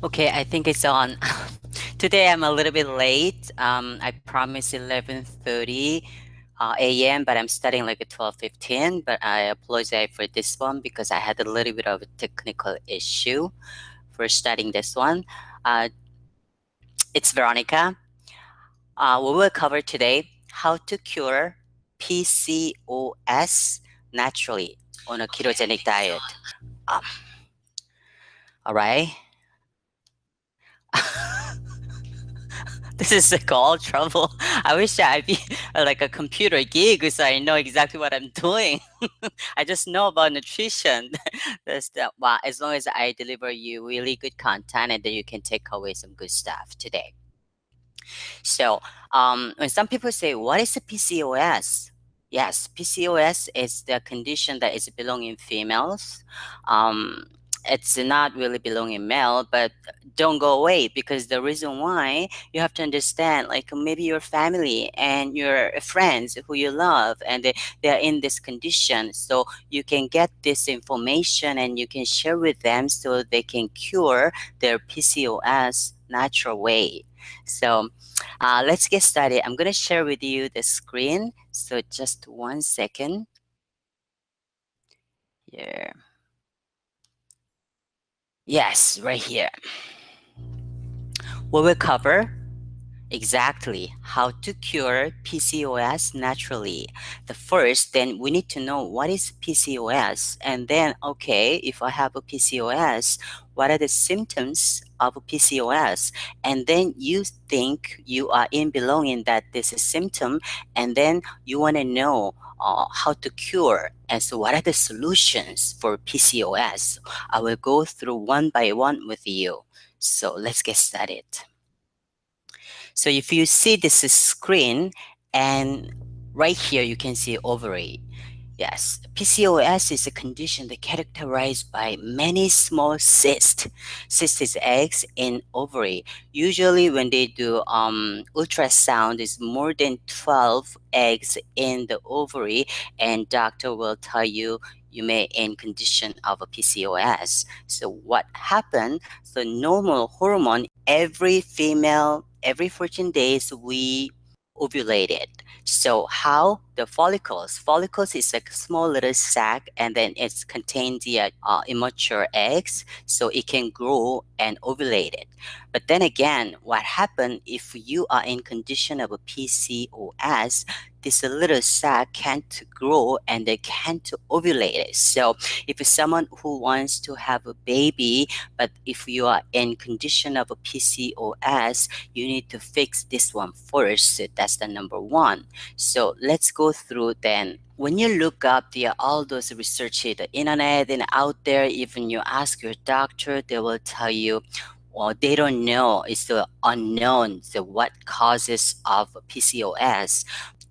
Okay, I think it's on. Today I'm a little bit late. I promised 11:30 a.m., but I'm starting like at 12:15. But I apologize for this one because I had a little bit of a technical issue for starting this one. Uh, it's Veronica. We will cover today how to cure PCOS naturally on a ketogenic diet. Um, all right. This is like all trouble. I wish I'd be like a computer geek so I know exactly what I'm doing. I just know about nutrition. That's the, well, as long as I deliver you really good content and then you can take away some good stuff today. So, when some people say, "What is a PCOS?" Yes, PCOS is the condition that is belonging in females. Um, it's not really belonging in male, but don't go away because the reason why you have to understand, like maybe your family and your friends who you love, and they are in this condition, so you can get this information and you can share with them so they can cure their PCOS natural way. So let's get started. I'm going to share with you the screen. So just 1 second. Here. Yes, right here. We will cover exactly how to cure PCOS naturally. The first, then we need to know what is PCOS. And then, okay, if I have a PCOS, what are the symptoms of PCOS? And then you think you are in belonging that this is symptom, and then you want to know how to cure. And so what are the solutions for PCOS? I will go through one by one with you. So let's get started. So if you see this screen and right here you can see ovary. Yes, PCOS is a condition that characterized by many small cysts. Cyst is eggs in ovary. Usually when they do ultrasound, is more than 12 eggs in the ovary, and doctor will tell you you may in condition of a PCOS. So what happened? So normal hormone, every female, every 14 days we ovulated. So how the follicles is like a small little sac, and then it's contains the immature eggs, so it can grow and ovulate it. But then again, what happened if you are in condition of a PCOS? This little sac can't grow and they can't ovulate it. So if someone who wants to have a baby, but if you are in condition of a PCOS, you need to fix this one first. So that's the number one. So let's go through then. When you look up the all those research in the internet and out there, even you ask your doctor, they will tell you, well, they don't know. It's the unknown. So what causes of PCOS?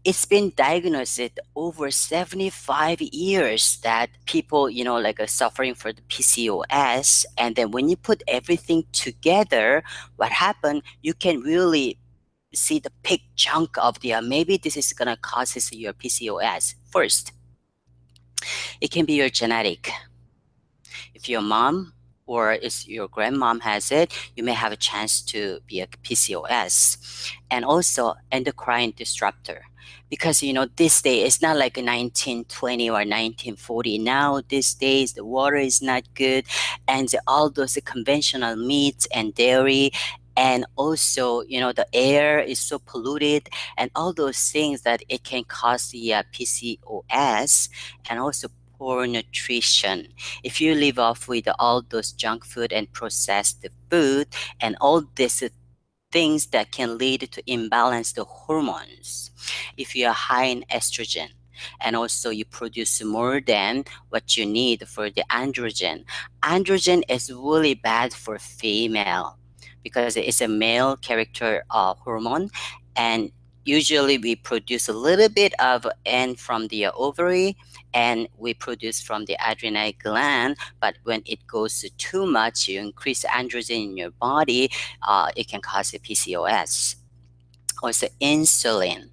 It's been diagnosed at over 75 years that people, like suffering for the PCOS. And then when you put everything together, what happened? You can really see the big chunk of the maybe this is gonna cause this your PCOS. First, it can be your genetic. If your mom or if your grandmom has it, you may have a chance to be a PCOS. And also endocrine disruptor. Because this day it's not like 1920 or 1940. Now these days the water is not good, and all those conventional meats and dairy, and also the air is so polluted, and all those things that it can cause the PCOS. And also poor nutrition. If you live off with all those junk food and processed food and all these things that can lead to imbalance the hormones. If you are high in estrogen, and also you produce more than what you need for the androgen. Androgen is really bad for female because it's a male character hormone, and usually we produce a little bit of N from the ovary, and we produce from the adrenal gland. But when it goes to too much, you increase androgen in your body, it can cause a PCOS. Also insulin.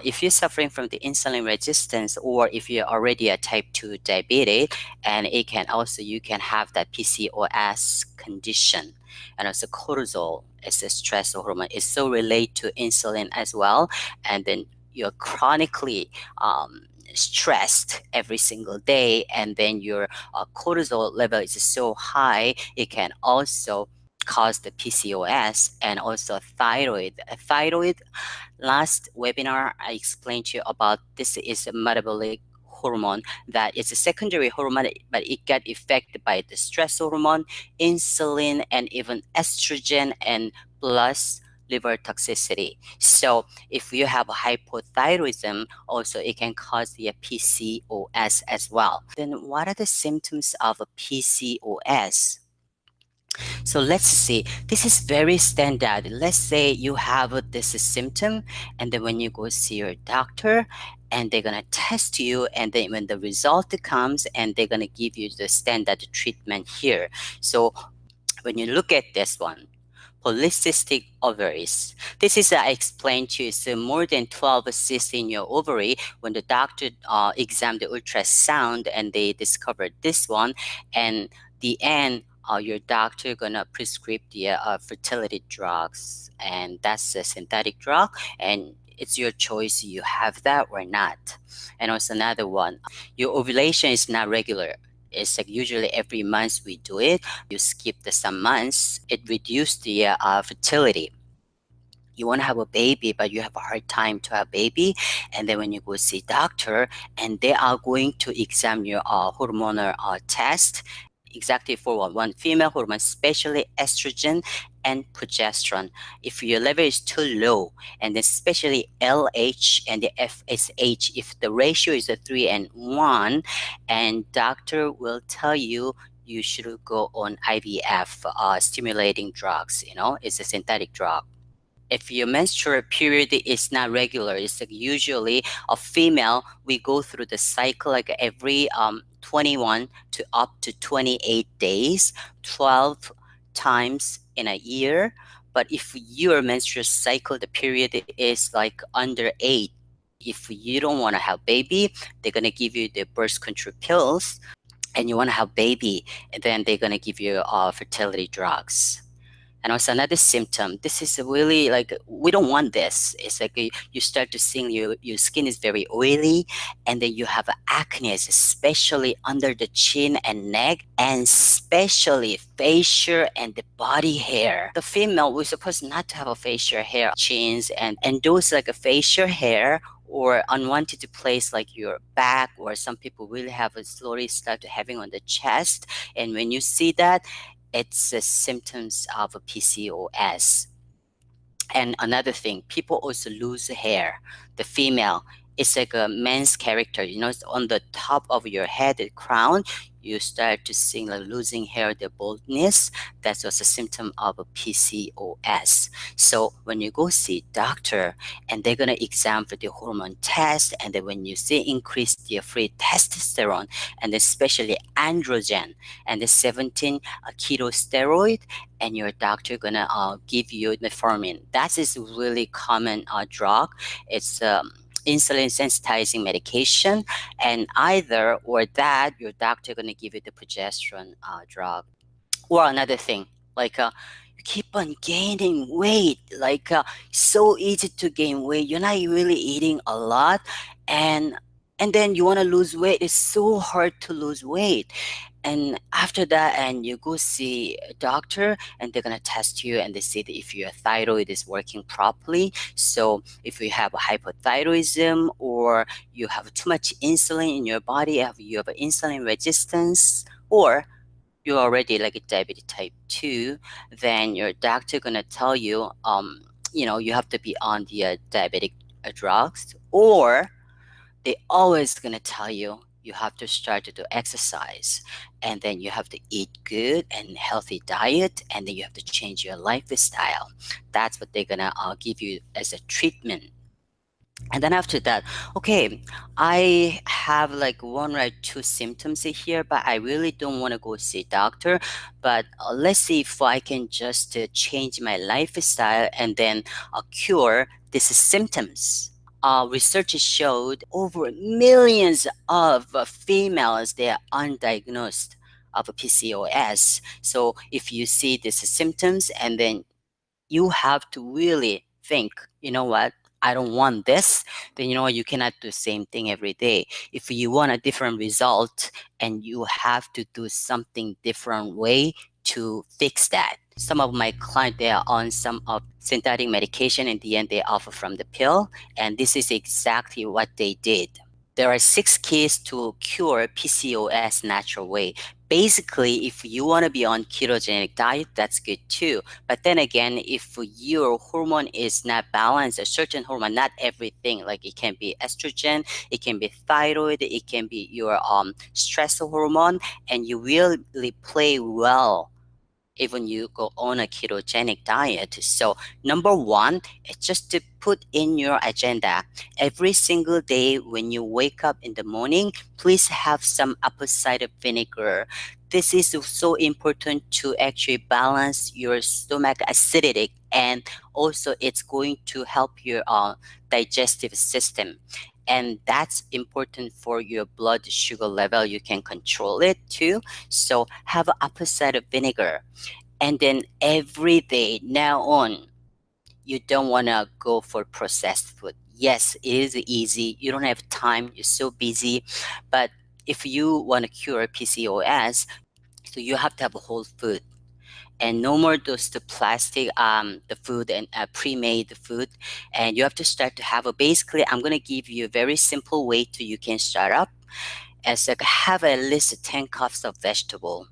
If you're suffering from the insulin resistance, or if you're already a type 2 diabetic, and it can also, you can have that PCOS condition. And also cortisol is a stress hormone. It's so related to insulin as well. And then you're chronically stressed every single day, and then your cortisol level is so high, it can also cause the PCOS. And also thyroid. Thyroid, last webinar, I explained to you about this is a metabolic hormone that is a secondary hormone, but it got affected by the stress hormone, insulin, and even estrogen, and plus liver toxicity. So if you have hypothyroidism, also it can cause the PCOS as well. Then what are the symptoms of a PCOS? So let's see, this is very standard. Let's say you have this symptom, and then when you go see your doctor, and they're gonna test you, and then when the result comes, and they're gonna give you the standard treatment here. So when you look at this one, polycystic ovaries. This is I explained to you. So more than 12 cysts in your ovary. When the doctor examined the ultrasound, and they discovered this one, and the end, your doctor gonna prescribe the fertility drugs, and that's a synthetic drug, and it's your choice. You have that or not. And also another one, your ovulation is not regular. It's like usually every month we do it. You skip the some months, it reduced the fertility. You want to have a baby, but you have a hard time to have baby, and then when you go see doctor, and they are going to examine your hormonal test, exactly for one female hormone, especially estrogen and progesterone. If your level is too low, and especially LH and the FSH, if the ratio is a 3 and 1, and doctor will tell you you should go on IVF stimulating drugs. It's a synthetic drug. If your menstrual period is not regular, it's like usually a female, we go through the cycle like every 21 to up to 28 days, 12 times in a year. But if your menstrual cycle, the period is like under 8, if you don't want to have baby, they're going to give you the birth control pills, and you want to have baby, and then they're going to give you fertility drugs. And also another symptom, this is really like, we don't want this. It's like you start to see your skin is very oily, and then you have acne, especially under the chin and neck, and especially facial and the body hair. The female, we're supposed not to have a facial hair, chins, and those like a facial hair or unwanted place like your back, or some people really have a slowly start having on the chest. And when you see that, it's the symptoms of a PCOS. And another thing, people also lose hair. The female, it's like a man's character. It's on the top of your head, the crown. You start to see like losing hair, the baldness. That's also a symptom of a PCOS. So when you go see doctor, and they're gonna examine for the hormone test, and then when you see increase the free testosterone, and especially androgen, and the 17 keto steroid, and your doctor gonna give you metformin. That is really common drug. It's insulin sensitizing medication, and either or that your doctor gonna give you the progesterone drug. Or another thing, like you keep on gaining weight, like so easy to gain weight. You're not really eating a lot, and then you want to lose weight. It's so hard to lose weight. And after that, and you go see a doctor, and they're gonna test you, and they see that if your thyroid is working properly. So if you have a hypothyroidism, or you have too much insulin in your body, you have insulin resistance, or you're already like a diabetes type 2, then your doctor gonna tell you, you have to be on the diabetic drugs, or they always gonna tell you you have to start to do exercise, and then you have to eat good and healthy diet, and then you have to change your lifestyle. That's what they're gonna give you as a treatment. And then after that, okay, I have like one or two symptoms here, but I really don't want to go see doctor. But let's see if I can just change my lifestyle and then cure these symptoms. Research showed over millions of females, they are undiagnosed of PCOS. So if you see these symptoms, and then you have to really think, you know what, I don't want this, then you know what, you cannot do the same thing every day. If you want a different result, and you have to do something different way to fix that. Some of my clients, they are on some of synthetic medication. In the end, they offer from the pill, and this is exactly what they did. There are 6 keys to cure PCOS natural way. Basically, if you want to be on ketogenic diet, that's good too. But then again, if your hormone is not balanced, a certain hormone, not everything, like it can be estrogen, it can be thyroid, it can be your stress hormone, and you really play well even you go on a ketogenic diet. So number one is just to put in your agenda every single day when you wake up in the morning, please have some apple cider vinegar. This is so important to actually balance your stomach acidity, and also it's going to help your digestive system, and that's important for your blood sugar level. You can control it too. So have apple cider vinegar, and then every day now on, you don't want to go for processed food. Yes, it is easy, you don't have time, you're so busy, but if you want to cure PCOS, so you have to have a whole food, and no more those the plastic the food and pre-made food. And you have to start to have a, basically I'm going to give you a very simple way to you can start up as like have at least 10 cups of vegetable,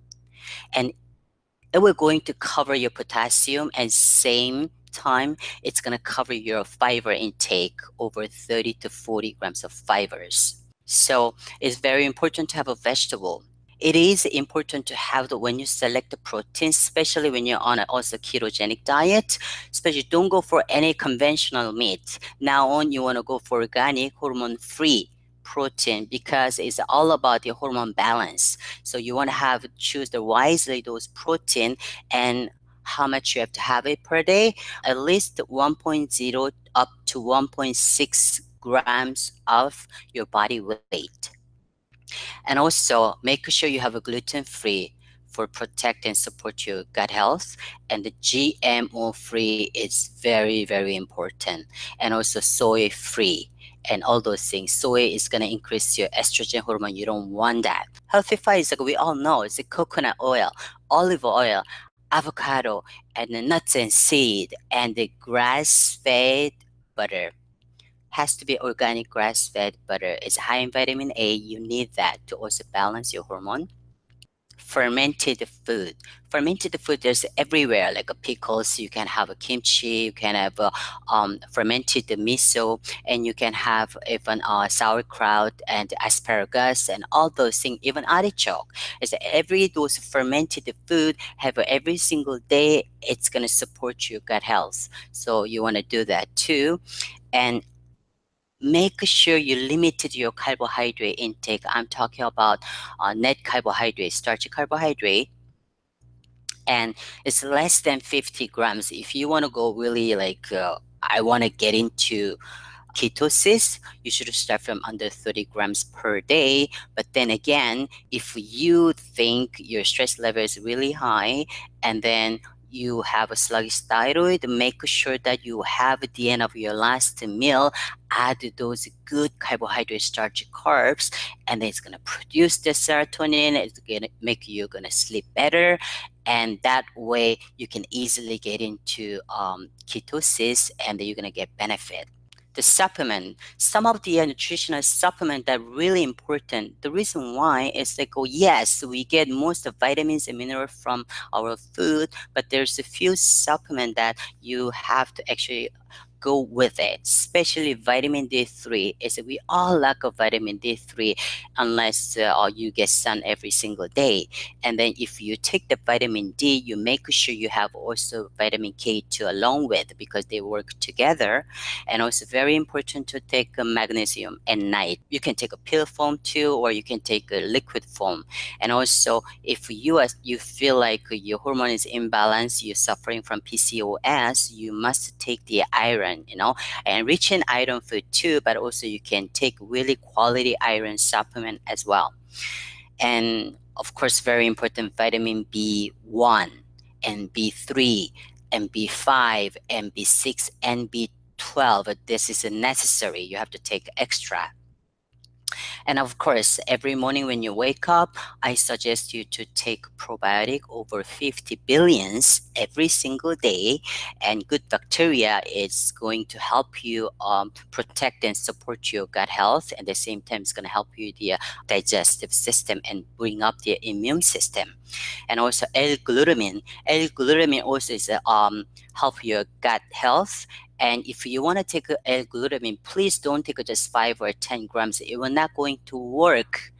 and it will going to cover your potassium, and same time it's going to cover your fiber intake, over 30 to 40 grams of fibers. So it's very important to have a vegetable. It is important to have the, when you select the protein, especially when you're on a also ketogenic diet, especially don't go for any conventional meat. Now on, you want to go for organic, hormone free protein, because it's all about the hormone balance. So you want to have choose the wisely those protein, and how much you have to have it per day, at least 1.0 up to 1.6 grams of your body weight. And also make sure you have a gluten free for protect and support your gut health. And the GMO free is very, very important. And also soy free and all those things. Soy is going to increase your estrogen hormone. You don't want that. Healthy fats, like we all know, it's the coconut oil, olive oil, avocado, and the nuts and seed, and the grass fed butter. Has to be organic grass-fed butter. It's high in vitamin A. You need that to also balance your hormone. Fermented food. Fermented food, there's everywhere, like a pickles. You can have a kimchi. You can have a fermented miso, and you can have even sauerkraut and asparagus and all those things. Even artichoke. It's every those fermented food have every single day. It's gonna support your gut health. So you want to do that too, and make sure you limited your carbohydrate intake. I'm talking about net carbohydrate, starchy carbohydrate, and it's less than 50 grams. If you want to go really like, I want to get into ketosis, you should start from under 30 grams per day. But then again, if you think your stress level is really high, and then you have a sluggish thyroid, make sure that you have at the end of your last meal, add those good carbohydrate starchy carbs, and it's going to produce the serotonin. It's going to make you going to sleep better, and that way you can easily get into ketosis, and you're going to get benefit. The supplement, some of the nutritional supplement that are really important. The reason why is like, oh yes, we get most of vitamins and minerals from our food, but there's a few supplement that you have to actually go with it, especially vitamin D3. Is we all lack of vitamin D3 unless you get sun every single day. And then if you take the vitamin D, you make sure you have also vitamin K2 along with, because they work together. And also very important to take magnesium at night. You can take a pill form too, or you can take a liquid form. And also if you feel like your hormone is imbalanced, you're suffering from PCOS, you must take the iron, and rich in iron food too, but also you can take really quality iron supplement as well. And of course, very important, vitamin B1 and B3 and B5 and B6 and B12. This is necessary. You have to take extra. And of course, every morning when you wake up, I suggest you to take probiotic over 50 billions every single day. And good bacteria is going to help you protect and support your gut health. At the same time, it's going to help you the digestive system and bring up the immune system. And also L-glutamine. L-glutamine also is help your gut health. And if you want to take L-glutamine, please don't take just 5 or 10 grams. It will not going to work.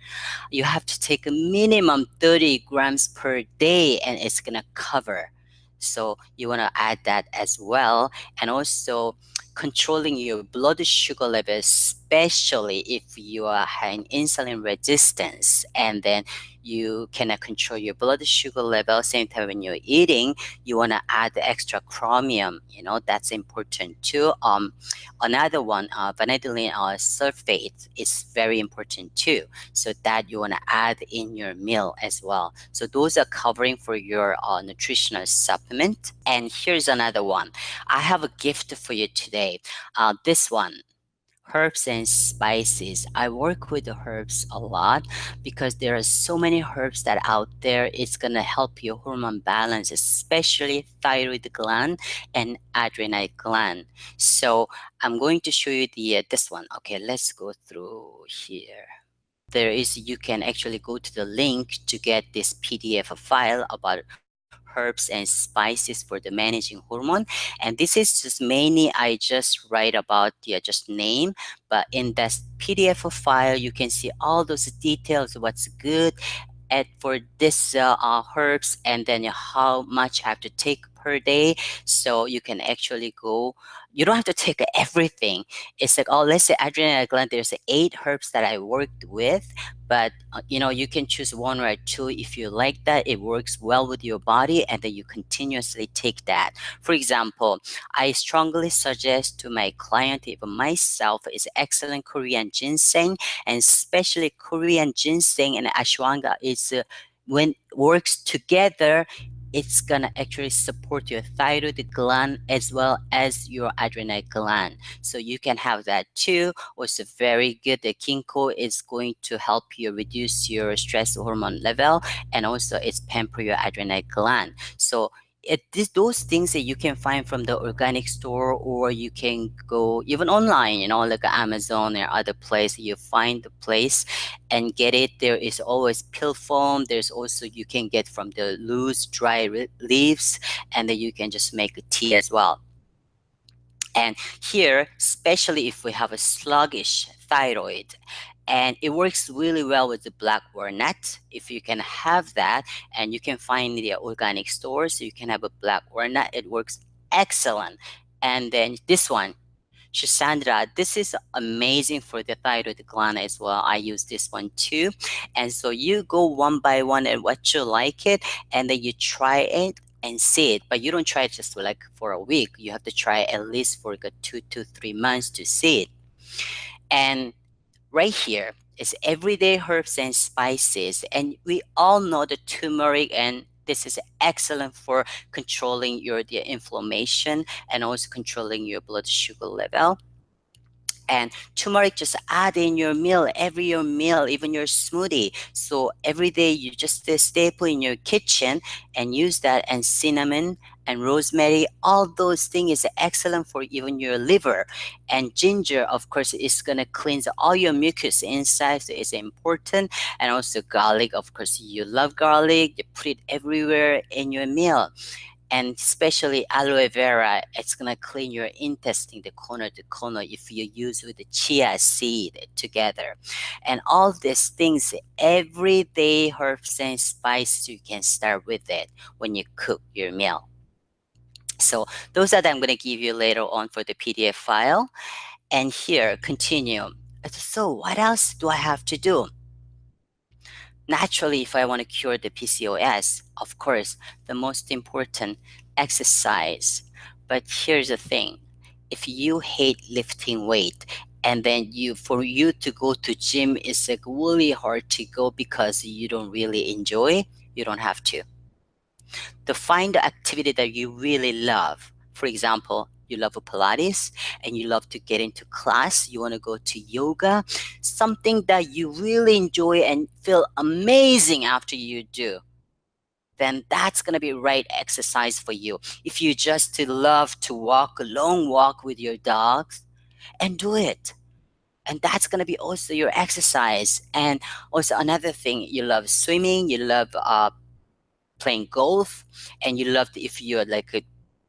You have to take a minimum 30 grams per day, and it's going to cover. So you want to add that as well. And also controlling your blood sugar level, especially if you are having insulin resistance, and then you cannot control your blood sugar level. Same time when you're eating, you want to add the extra chromium. That's important too. Another one, vanillin sulfate is very important too. So that you want to add in your meal as well. So those are covering for your nutritional supplement. And here's another one. I have a gift for you today. This one, herbs and spices. I work with the herbs a lot because there are so many herbs that out there. It's gonna help your hormone balance, especially thyroid gland and adrenal gland. So I'm going to show you the this one. Okay, let's go through here. There is, you can actually go to the link to get this PDF file about herbs and spices for the managing hormone. And this is just mainly I just write about the just name, but in that PDF file you can see all those details, what's good at for this herbs, and then how much I have to take per day. So you can actually go, you don't have to take everything. It's like, oh, let's say adrenal gland, there's 8 herbs that I worked with, but you can choose 1 or 2 if you like that, it works well with your body, and then you continuously take that. For example, I strongly suggest to my client, even myself, is excellent Korean ginseng, and especially Korean ginseng and ashwagandha is when works together, it's gonna actually support your thyroid gland as well as your adrenal gland. So you can have that too. Also very good. The ginkgo is going to help you reduce your stress hormone level, and also it's pamper your adrenal gland. So those things that you can find from the organic store, or you can go even online, like Amazon or other place. You find the place and get it. There is always pill form. There's also, you can get from the loose dry leaves, and then you can just make a tea as well. And here, especially if we have a sluggish thyroid, and it works really well with the black walnut. If you can have that, and you can find the organic stores, so you can have a black walnut, it works excellent. And then this one, Shisandra, this is amazing for the thyroid gland as well. I use this one too. And so you go one by one and what you like it, and then you try it and see it. But you don't try it just like for a week. You have to try at least for 2 to 3 months to see it. And right here is everyday herbs and spices. And we all know the turmeric, and this is excellent for controlling the inflammation and also controlling your blood sugar level. And turmeric, just add in your meal, every your meal, even your smoothie. So every day you just staple in your kitchen and use that. And cinnamon and rosemary, all those things is excellent for even your liver. And ginger, of course, is going to cleanse all your mucus inside, so it's important. And also garlic, of course, you love garlic, you put it everywhere in your meal. And especially aloe vera, it's gonna clean your intestine, the corner to corner, if you use with the chia seed together. And all these things, everyday herbs and spices, you can start with it when you cook your meal. So those are that I'm gonna give you later on for the PDF file. And here, continue. So what else do I have to do? Naturally, if I want to cure the PCOS, of course, the most important, exercise. But here's the thing. If you hate lifting weight, and then for you to go to gym is like really hard to go because you don't really enjoy, you don't have to find the activity that you really love. For example, you love Pilates and you love to get into class, you want to go to yoga, something that you really enjoy and feel amazing after you do, then that's going to be right exercise for you. If you just to love to walk a long walk with your dogs, and do it. And that's going to be also your exercise. And also another thing, you love swimming, you love playing golf, and you love if you're like a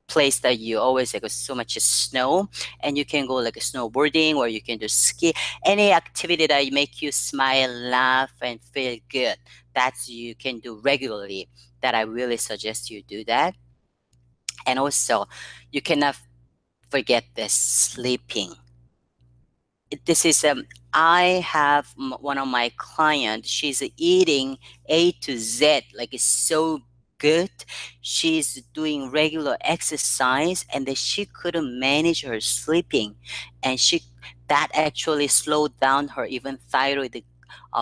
place that you always like so much snow, and you can go like snowboarding, or you can do ski, any activity that make you smile, laugh, and feel good, that's you can do regularly, that I really suggest you do that. And also you cannot forget this sleeping. This is I have one of my clients, she's eating A to Z, like it's so good, she's doing regular exercise, and then she couldn't manage her sleeping, and she that actually slowed down her even thyroid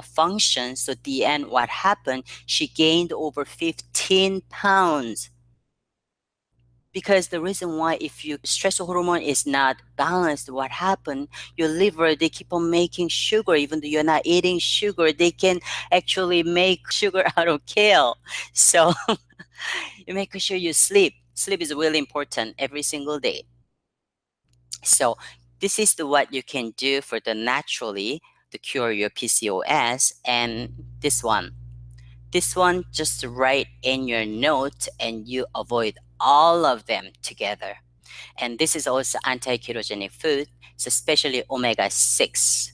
function. So at the end, what happened, she gained over 15 pounds. Because the reason why, if your stress hormone is not balanced, what happened, your liver, they keep on making sugar. Even though you're not eating sugar, they can actually make sugar out of kale. So you make sure you sleep is really important every single day. So this is what you can do for the naturally to cure your PCOS. And this one just write in your note, and you avoid all of them together. And this is also anti-ketogenic food, so especially omega-6.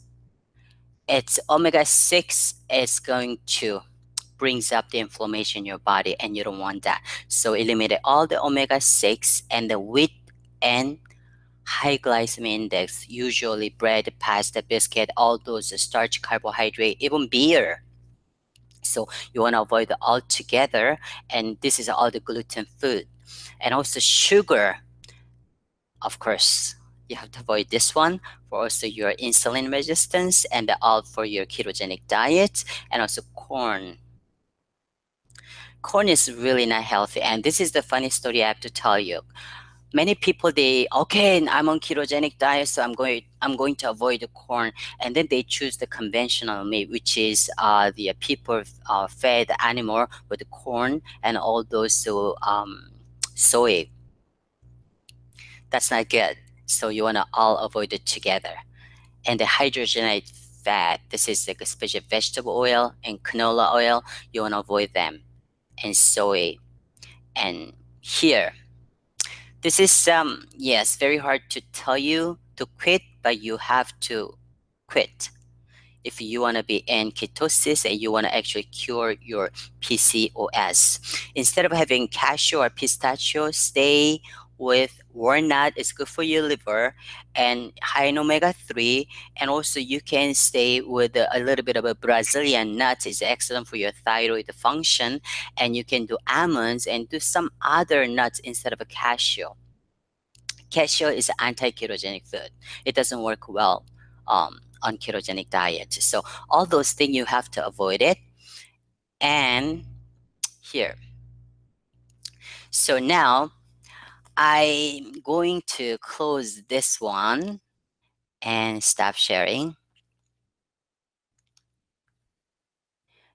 It's omega-6 is going to brings up the inflammation in your body, and you don't want that. So eliminate all the omega-6 and the wheat and high glycemic index, usually bread, pasta, biscuit, all those starch, carbohydrate, even beer. So you want to avoid it altogether. And this is all the gluten food. And also sugar, of course, you have to avoid this one for also your insulin resistance, and all for your ketogenic diet. And also corn. Corn is really not healthy. And this is the funny story I have to tell you. Many people, they, okay, I'm on ketogenic diet, so I'm going to avoid the corn, and then they choose the conventional meat, which is the people fed animal with the corn and all those soy. That's not good. So you want to all avoid it together. And the hydrogenated fat, this is like a special vegetable oil and canola oil, you want to avoid them. And soy. And here, this is yes, very hard to tell you to quit, but you have to quit if you want to be in ketosis and you want to actually cure your PCOS. Instead of having cashew or pistachio, stay with walnut. It's good for your liver and high in omega-3. And also you can stay with a little bit of a Brazilian nut. It's excellent for your thyroid function. And you can do almonds and do some other nuts instead of a cashew. Cashew is an anti-ketogenic food. It doesn't work well on ketogenic diet. So all those things you have to avoid it. And here. So now I'm going to close this one and stop sharing.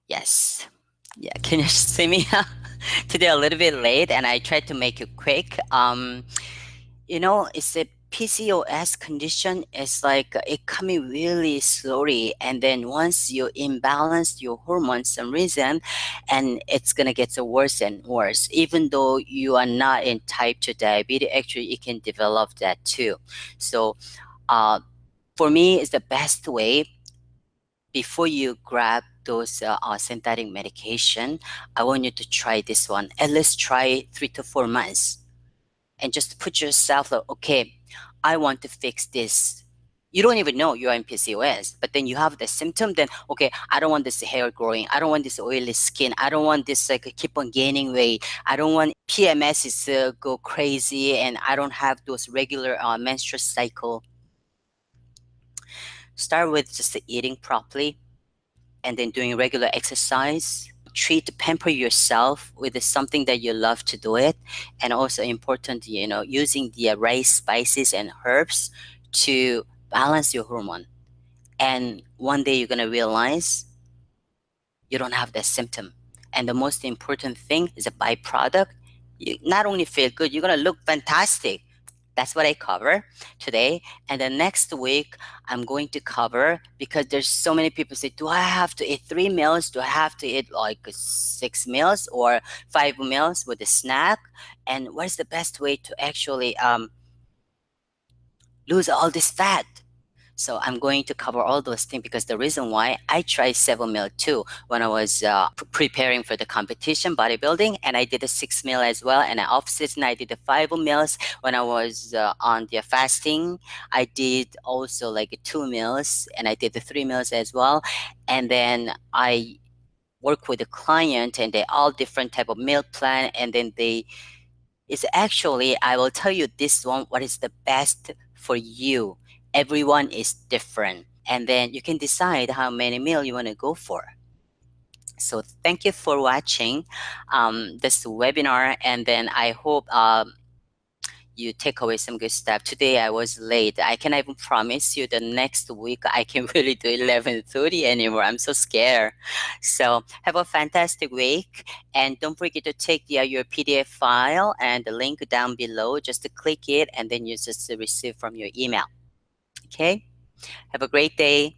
Yes. Yeah, can you see me? Today a little bit late, and I tried to make it quick. It's a PCOS condition is like it coming really slowly, and then once you imbalance your hormones some reason, and it's gonna get so worse and worse. Even though you are not in type 2 diabetes, actually you can develop that too. So uh, for me, it's the best way before you grab those synthetic medication. I want you to try this one. At least try 3 to 4 months and just put yourself like, okay, I want to fix this. You don't even know you're in PCOS, but then you have the symptom. Then okay, I don't want this hair growing. I don't want this oily skin. I don't want this like keep on gaining weight. I don't want PMS is go crazy, and I don't have those regular menstrual cycle. Start with just eating properly, and then doing regular exercise. Treat, pamper yourself with something that you love to do it, and also important, using the right spices and herbs to balance your hormone. And one day you're gonna realize you don't have that symptom. And the most important thing is a byproduct. You not only feel good, you're gonna look fantastic. That's what I cover today. And then next week, I'm going to cover, because there's so many people say, do I have to eat 3 meals? Do I have to eat like 6 meals or 5 meals with a snack? And what is the best way to actually lose all this fat? So I'm going to cover all those things, because the reason why I tried 7 meal too when I was preparing for the competition bodybuilding, and I did a 6 meal as well. And off season I did the 5 meals when I was on the fasting. I did also like 2 meals, and I did the 3 meals as well. And then I work with a client, and they all different type of meal plan, and then they is actually, I will tell you this one, what is the best for you. Everyone is different. And then you can decide how many meal you want to go for. So thank you for watching this webinar. And then I hope you take away some good stuff. Today I was late. I can even promise you the next week I can really do 11:30 anymore. I'm so scared. So have a fantastic week, and don't forget to take your PDF file and the link down below. Just to click it, and then you just receive from your email. Okay. Have a great day.